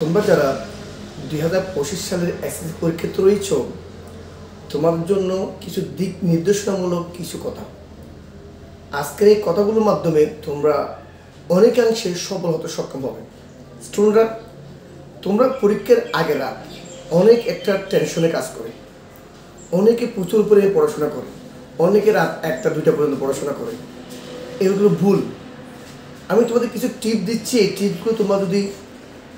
তোমরা যারা 2025 সালের এসএসসি পরীক্ষাতে রয়েছ, তোমার জন্য কিছু দিক নির্দেশনামূলক কিছু কথা। আজকের এই কথাগুলোর মাধ্যমে তোমরা অনেকাংশে সফল হতে সক্ষম হবে। স্টুডেন্টরা, তোমরা পরীক্ষার আগে রাত অনেক একটা টেনশনে কাজ করে, অনেকে প্রচুর পরিমাণে পড়াশোনা করে, অনেকে রাত 1টা-2টা পর্যন্ত পড়াশোনা করে। এগুলো ভুল। আমি তোমাদের কিছু টিপ দিচ্ছি, এই টিপগুলো তোমরা যদি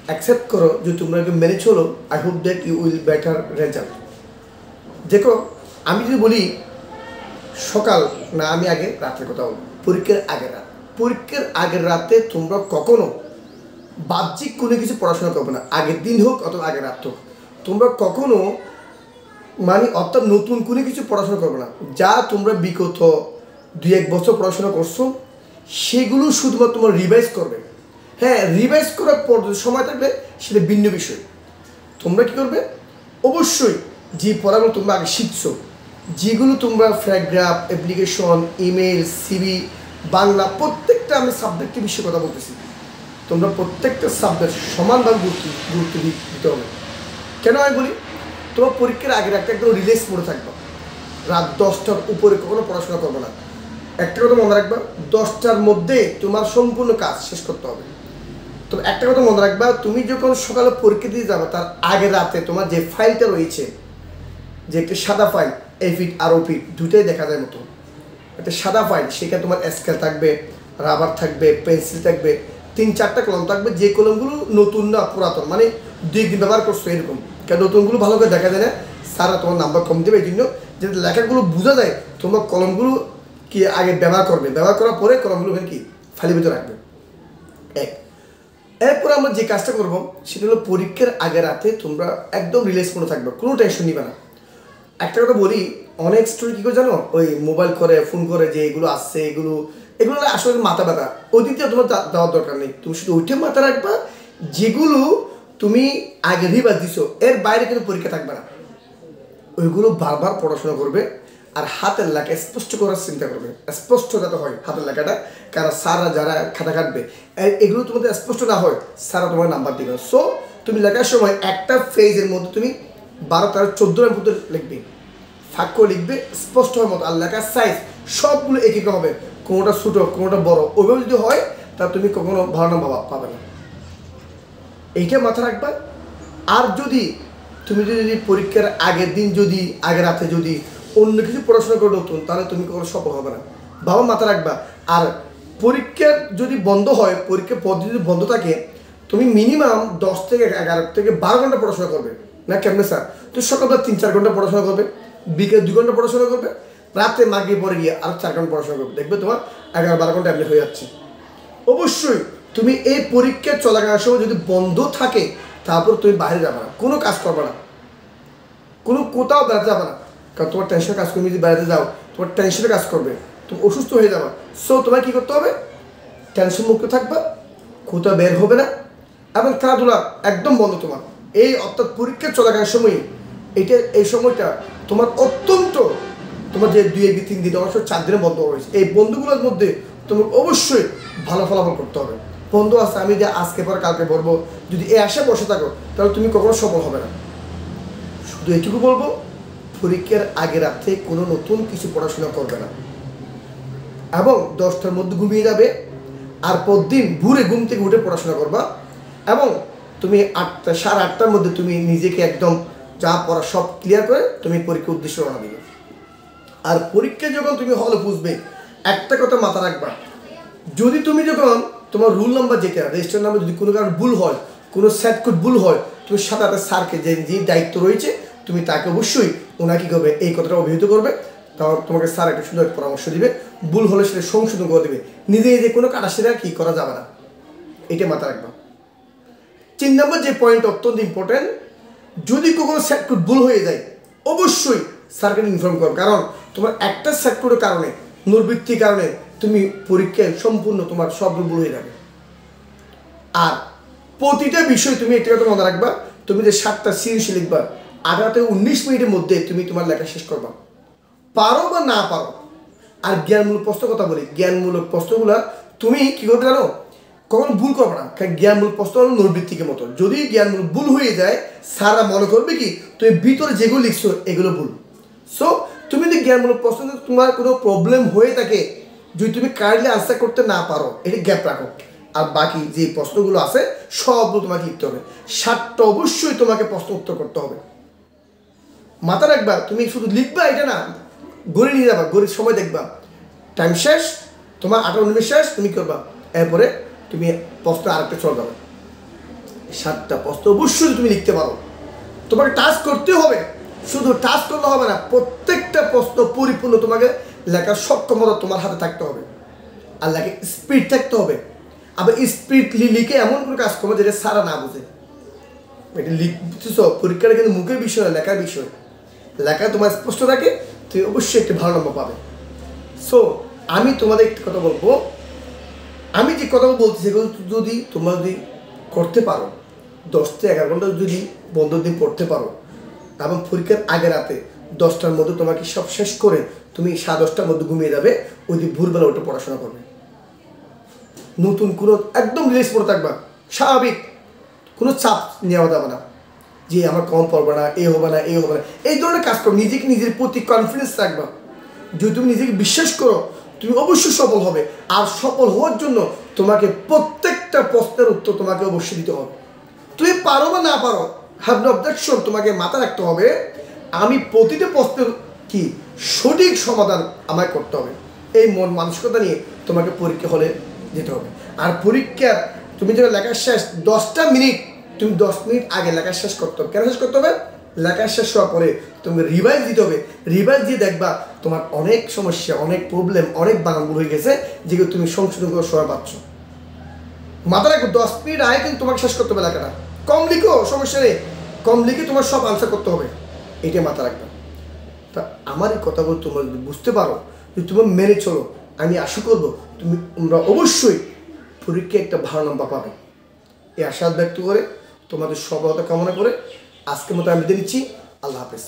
অ্যাকসেপ্ট করো, যদি তোমরা মেনে চলো, I hope that you will better result. দেখো, আমি যদি বলি সকাল না, আমি আগে রাতের কথা বলবো। পরীক্ষার আগের রাত, পরীক্ষার আগের রাতে তোমরা কখনো বাহ্যিক কোনো কিছু পড়াশোনা করবে না। আগের দিন হোক অথবা আগের রাত হোক, তোমরা কখনো অর্থাৎ নতুন কোনো কিছু পড়াশোনা করবে না। যা তোমরা বিগত 2-1 বছর পড়াশোনা করছো, সেগুলো শুধুমাত্র তোমরা রিভাইজ করবে। হ্যাঁ, রিভাইজ করার পর যদি সময় থাকবে সেটা ভিন্ন বিষয়। তোমরা কী করবে, অবশ্যই যে পড়াগুলো তোমরা আগে শিখছো, যেগুলো তোমরা paragraph, application, email, CV, Bangla, প্রত্যেকটা আমি সাবজেক্টের বিষয়ে কথা বলতেছি, তোমরা প্রত্যেকটা সাবজেক্ট সমানভাবে গুরুত্ব দিতে হবে। কেন আমি বলি, তোমার পরীক্ষার আগের একদম রিল্যাক্স মোডে থাকবা। রাত 10টার উপরে কখনো পড়াশোনা করবে না। একটা কথা মনে রাখবা, 10টার মধ্যে তোমার সম্পূর্ণ কাজ শেষ করতে হবে। তো একটা কথা মনে রাখবা, তুমি যখন সকালে পরীক্ষা দিয়ে যাবে, তার আগের রাতে তোমার যে ফাইলটা রয়েছে, যে একটা সাদা ফাইল, এফিট আর ওফিট দুটোই দেখা যায় মতো, একটা সাদা ফাইল, সেখানে তোমার স্কেল থাকবে, রাবার থাকবে, পেন্সিল থাকবে, 3-4টা কলম থাকবে। যে কলমগুলো নতুন না পুরাতন, 2 দিন ব্যবহার করছো এরকম, কারণ নতুনগুলো ভালো করে দেখা যায় না, সারা তোমার নাম্বার কম দেবে। এই জন্য যে লেখাগুলো বোঝা যায়, তোমরা কলমগুলো কি আগে ব্যবহার করবে, ব্যবহার করার পরে কলমগুলো কি ফাইলের ভিতরে রাখবে। এরপর আমরা যে কাজটা করবো সেটা হলো, পরীক্ষার আগে রাতে তোমরা একদম রিল্যাক্স করে থাকবে, কোনো টেনশন নিবে না। একটা কথা বলি, অনেক স্টুডেন্ট কী করে জানো, ওই মোবাইল করে, ফোন করে, যে এগুলো আসছে, এগুলো আসলে মাথা ব্যথা। ওই দিক দিয়ে তোমার দেওয়ার দরকার নেই। তুমি শুধু ওইটা মাথা রাখবা, যেগুলো তুমি আগে রিভাইজ দিছো, এর বাইরে কিন্তু পরীক্ষা থাকবে না। ওইগুলো বারবার পড়াশোনা করবে, আর হাতের লেখা স্পষ্ট করার চিন্তা করবে, স্পষ্ট যাতে হয় হাতের লেখাটা। কারণ স্যাররা যারা খাতা কাটবে, এগুলো তোমাদের স্পষ্ট না হয়, স্যাররা তোমার নাম্বার দিবে। সো তুমি লেখার সময় একটা পেজের মধ্যে তুমি 12-13-14 মধ্যে লিখবে, ফাঁক করে লিখবে, স্পষ্ট হওয়ার মতো। আর লেখার সাইজ সবগুলো একই হবে, কোনোটা ছোটো কোনোটা বড়। ওইভাবে যদি হয়, তা তুমি কখনো ভালো নাম্বার পাবে না। এইটা মাথা রাখবা। আর যদি তুমি যদি পরীক্ষার আগের দিন, যদি আগের রাতে যদি অন্য কিছু পড়াশোনা করে নতুন, তাহলে তুমি কখনো সফল হবে না। বাবা মাথা রাখবা। আর পরীক্ষা যদি বন্ধ হয়, পরীক্ষার পদ্ধতি যদি বন্ধ থাকে, তুমি মিনিমাম 10 থেকে 11 থেকে 12 ঘন্টা পড়াশোনা করবে। না কেমনে স্যার? তো সকালবেলা 3-4 ঘন্টা পড়াশোনা করবে, বিকেল 2 ঘন্টা পড়াশোনা করবে, রাতে মাগরিব পরে গিয়ে আরও 4 ঘন্টা পড়াশোনা করবে। দেখবে তোমার 11-12 ঘন্টা এমনি হয়ে যাচ্ছে। অবশ্যই তুমি এই পরীক্ষা চলাকালীন সময় যদি বন্ধ থাকে, তারপর তুমি বাইরে যাবে না, কোনো কাজ করবে না, কোথাও বেড়াতে যাবে না। কারণ তোমার টেনশনে কাজ করবে। যদি বেড়াতে যাও, তোমার টেনশনে কাজ করবে, তুমি অসুস্থ হয়ে যাবে। সো তোমার কী করতে হবে, টেনশন মুক্ত থাকবা, কোথাও বের হবে না, এবং খেলাধুলা একদম বন্ধ তোমার। অর্থাৎ পরীক্ষা চলাকালীন সময় এই সময়টা তোমার অত্যন্ত, তোমার যে 2-3 দিন, অবশ্য 4 দিনে বন্ধ হয়েছে, এই বন্ধুগুলোর মধ্যে তোমার অবশ্যই ভালো ফলাফল করতে হবে। বন্ধু আছে, আমি যে আজকে পর কালকে পড়বো, যদি আশা বসে থাকো, তাহলে তুমি কখনো সফল হবে না। শুধু এইটুকু বলবো, পরীক্ষার আগে রাতে কোনো নতুন কিছু পড়াশোনা করবে না, এবং 10টার মধ্যে ঘুমিয়ে যাবে। আর পরদিন ভোরে ঘুম থেকে উঠে পড়াশোনা করবা, এবং তুমি 8টা-8:30টার মধ্যে তুমি নিজেকে একদম যা পড়া সব ক্লিয়ার করে তুমি পরীক্ষার উদ্দেশ্যে রওনা দিবে। আর পরীক্ষা যখন তুমি হলে বুঝবে, একটা কথা মাথা রাখবা, যদি তুমি যখন তোমার রুল নাম্বার, যেটা রেজিস্টার নাম্বার, যদি কোনো কারণে ভুল হয়, কোনো সেট কোড ভুল হয়, তুমি সাথে সাথে স্যারকে, যে দায়িত্ব রয়েছে, তুমি তাকে অবশ্যই ওনাকে কী করবে, এই কথাটা অভিহিত করবে। তাও তোমাকে স্যার একটা সুন্দর পরামর্শ দিবে, ভুল হলে সেটা সংশোধন করে দেবে। নিজে কোনো কাটাছেড়া কী করা যাবে না, এটা মাথা রাখবা। 3 নম্বর যে পয়েন্ট অত্যন্ত ইম্পর্টেন্ট, যদি কখনো সেট কোড ভুল হয়ে যায়, অবশ্যই স্যারকে ইনফর্ম করো। কারণ তোমার একটা সেট কোডের কারণে, নৈর্বৃত্তির কারণে তুমি পরীক্ষায় সম্পূর্ণ তোমার সব ভুল হয়ে যাবে। আর প্রতিটা বিষয় তুমি একটা কথা মনে রাখবা, তুমি যে 7টা সিরিজ লিখবা, 18 থেকে 19 মিনিটের মধ্যে তুমি তোমার লেখা শেষ করবা, পারো বা না পারো। আর জ্ঞানমূলক প্রশ্ন কথা বলি, জ্ঞানমূলক প্রশ্নগুলো তুমি কী করতে জানো, কখনো ভুল করবে না, কারণ জ্ঞানমূলক প্রশ্ন হলো নৈর্বৃত্তিকের মতো। যদি জ্ঞানমূলক ভুল হয়ে যায়, স্যাররা মনে করবে কি তুমি ভিতরে যেগুলো লিখছো এগুলো ভুল। সো তুমি যদি জ্ঞানমূলক প্রশ্ন তোমার কোনো প্রবলেম হয়ে থাকে, যদি তুমি কারেক্টলি আনসার করতে না পারো, এটা গ্যাপ রাখো। আর বাকি যে প্রশ্নগুলো আছে সবগুলো তোমাকে লিখতে হবে। 7টা অবশ্যই তোমাকে প্রশ্ন উত্তর করতে হবে। মাথা রাখবা, তুমি শুধু লিখবা এটা না, গড়ে নিয়ে যাবা, গড়ির সময় দেখবা টাইম শেষ, তোমার 58 শেষ, তুমি করবা, এরপরে তুমি প্রশ্ন আরেকটা চলে যাবে। 7টা প্রশ্ন অবশ্যই তুমি লিখতে পারো। তোমাকে টাস্ক করতে হবে, শুধু টাস্ক করলে হবে না, প্রত্যেকটা প্রশ্ন পরিপূর্ণ তোমাকে লেখার সক্ষমতা তোমার হাতে থাকতে হবে, আর লেখা স্পিড থাকতে হবে। আবার স্পিডলি লিখে এমন কোনো কাজ করবে যেটা সারা না বুঝে। এটা লিখতেছ, পরীক্ষাটা কিন্তু মুখের বিষয় না, লেখার বিষয়। লেখা তোমার স্পষ্ট থাকে, তুমি অবশ্যই একটি ভালো নম্বর পাবে। সো আমি তোমাদের একটি কথা বলবো, আমি যে কথাগুলো বলছি সেগুলো যদি তোমরা যদি করতে পারো, 10 থেকে 11 ঘন্টা যদি বন্ধের দিন পড়তে পারো, এবং পরীক্ষার আগে রাতে 10টার মধ্যে তোমাকে সব শেষ করে তুমি 10:30টার মধ্যে ঘুমিয়ে যাবে, ওই দিন ভোরবেলা উঠে পড়াশোনা করবে। নতুন কোনো একদম রিল্যাক্স পড়ে থাকবা, স্বাভাবিক, কোনো চাপ নেওয়া যাবে না যে আমার কম পড়বে না, এ হবে না, এ হবে না, এই ধরনের কাজ করো। নিজেকে নিজের প্রতি কনফিডেন্স রাখবা। যদি তুমি নিজেকে বিশ্বাস করো, তুমি অবশ্যই সফল হবে। আর সফল হওয়ার জন্য তোমাকে প্রত্যেকটা প্রশ্নের উত্তর তোমাকে অবশ্যই দিতে হবে। তুমি পারো বা না পারো, হ্যাভ নো অবজেকশন, তোমাকে মাথা রাখতে হবে আমি প্রতিটা প্রশ্নের কি সঠিক সমাধান আমায় করতে হবে। এই মন মানসিকতা নিয়ে তোমাকে পরীক্ষা হলে যেতে হবে। আর পরীক্ষার তুমি যেটা লেখার শেষ 10টা মিনিট, তুমি 10 মিনিট আগে লেখা শেষ করতে হবে। কেন শেষ করতে হবে? লেখা শেষ হওয়ার পরে তোমাকে রিভাইজ দিতে হবে। রিভাইজ দিয়ে দেখবা তোমার অনেক সমস্যা, অনেক প্রবলেম, অনেক বানানগুলো হয়ে গেছে, যেগুলো তুমি সংশোধন করার সময় পাচ্ছ। মাথা রাখো, 10 মিনিট আগে কিন্তু তোমাকে শেষ করতে হবে লেখাটা। কম লিখো, সমস্যা নেই, কম লিখে তোমার সব আনসার করতে হবে, এটা মাথা রাখবে। তা আমার এই কথাগুলো তোমরা যদি বুঝতে পারো, যদি তোমরা মেনে চলো, আমি আশা করবো তোমরা অবশ্যই পরীক্ষায় একটা ভালো নম্বর পাবে। এই আশা ব্যক্ত করে তোমাদের সফলতা কামনা করে আজকের মতো আমি দিচ্ছি। আল্লাহ হাফেজ।